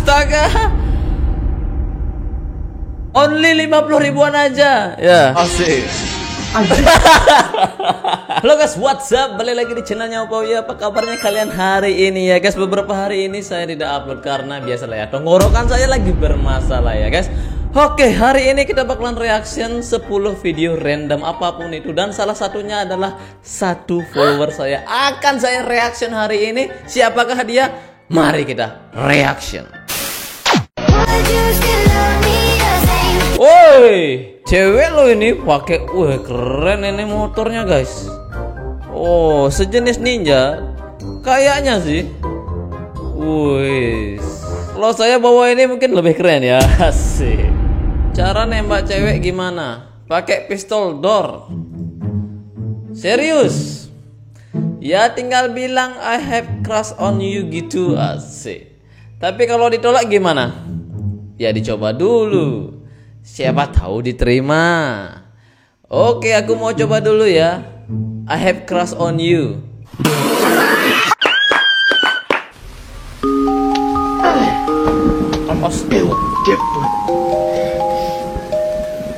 Astaga, only 50 ribuan aja ya. Asik. Halo guys, what's up? Balik lagi di channelnya Opa ya. Apa kabarnya kalian hari ini ya guys? Beberapa hari ini saya tidak upload karena biasalah ya, tenggorokan saya lagi bermasalah ya guys. Oke, hari ini kita bakalan reaction 10 video random apapun itu. Dan salah satunya adalah satu follower saya akan saya reaction hari ini. Siapakah dia? Mari kita reaction. Woi, cewek lo ini pakai, wah keren ini motornya guys. Oh, sejenis ninja, kayaknya sih. Wih, kalau saya bawa ini mungkin lebih keren ya. Asik. Cara nembak cewek gimana? Pakai pistol door. Serius? Ya tinggal bilang I have crush on you gitu. Asik. Tapi kalau ditolak gimana? Ya dicoba dulu. Siapa tahu diterima. Oke, aku mau coba dulu ya. I have crush on you.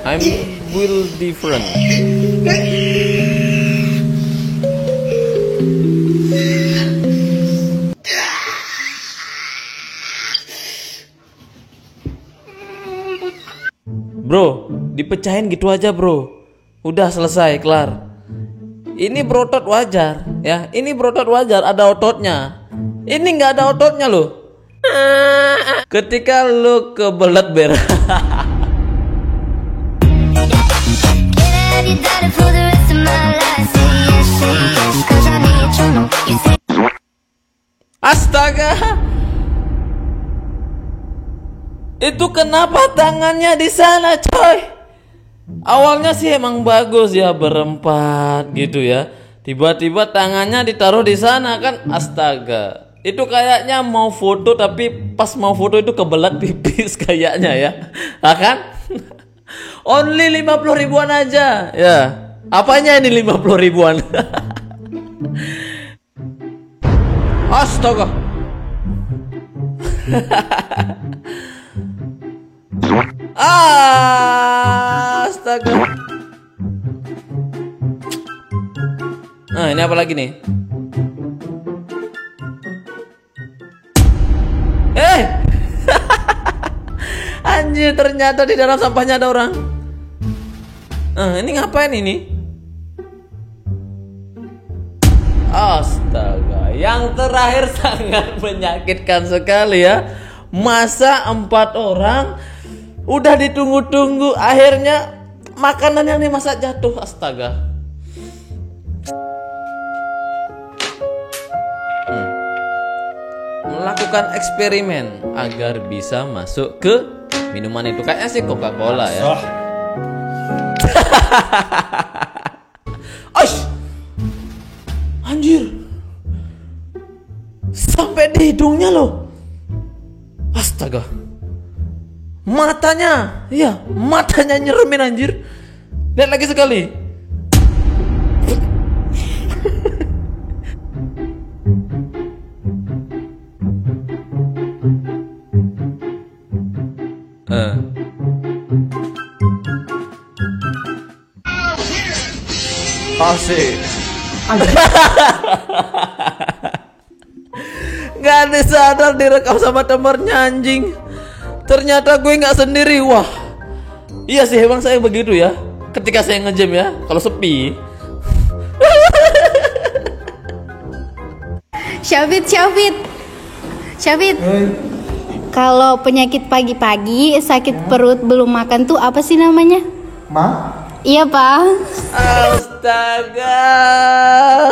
I'm will different. Bro, dipecahin gitu aja bro. Udah selesai, kelar. Ini berotot wajar ya. Ini berotot wajar, ada ototnya. Ini nggak ada ototnya loh. Ketika lu kebelet berak. Astaga, itu kenapa tangannya di sana coy? Awalnya sih emang bagus ya berempat gitu ya. Tiba-tiba tangannya ditaruh di sana kan, astaga. Itu kayaknya mau foto tapi pas mau foto itu kebelat pipis kayaknya ya. Nah, kan? Only 50 ribuan aja ya. Apanya ini 50 ribuan? Astaga. Astaga. Nah, ini apa lagi nih? Anjir, ternyata di dalam sampahnya ada orang. Ini ngapain ini? Astaga, yang terakhir sangat menyakitkan sekali ya. Masa 4 orang udah ditunggu-tunggu, akhirnya makanan yang dimasak jatuh. Astaga. Melakukan eksperimen agar bisa masuk ke minuman itu. Kayaknya sih Coca-Cola ya. Aish, anjir, sampai di hidungnya loh. Astaga, matanya, iya matanya nyeremin anjir. Lihat lagi sekali. Asik. Gak ada sadar direkam sama temernya anjing. Ternyata gue gak sendiri. Wah, iya sih emang saya begitu ya. Ketika saya nge-jam ya, kalau sepi. Syafid. Kalau penyakit pagi-pagi sakit perut belum makan tuh apa sih namanya? Iya pak. Astaga,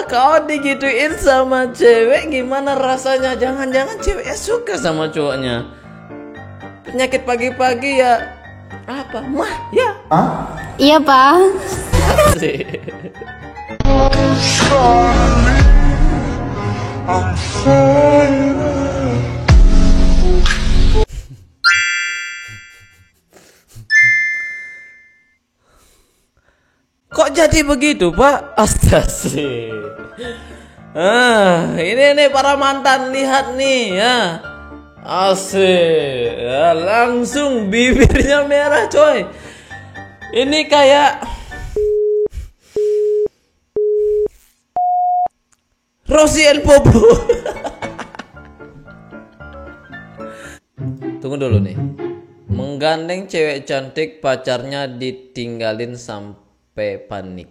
kau digituin sama cewek gimana rasanya? Jangan-jangan ceweknya suka sama cowoknya. Penyakit pagi-pagi ya apa? Mah ya? Iya pak. Kok jadi begitu pak? Astaga. Ini nih para mantan, lihat nih ya. Asik ya, langsung bibirnya merah coy. Ini kayak Rosie and Bobo. Tunggu dulu nih. Menggandeng cewek cantik, pacarnya ditinggalin sampai panik.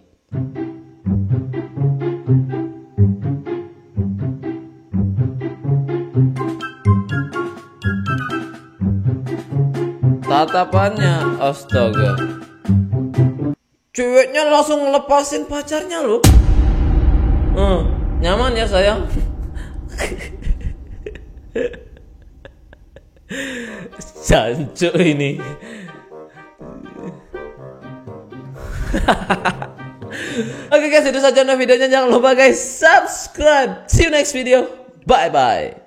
Tatapannya, astaga. Ceweknya langsung ngelepasin pacarnya loh. Nyaman ya sayang. Jancuk ini. Oke guys, itu saja untuk videonya. Jangan lupa guys subscribe. See you next video. Bye bye.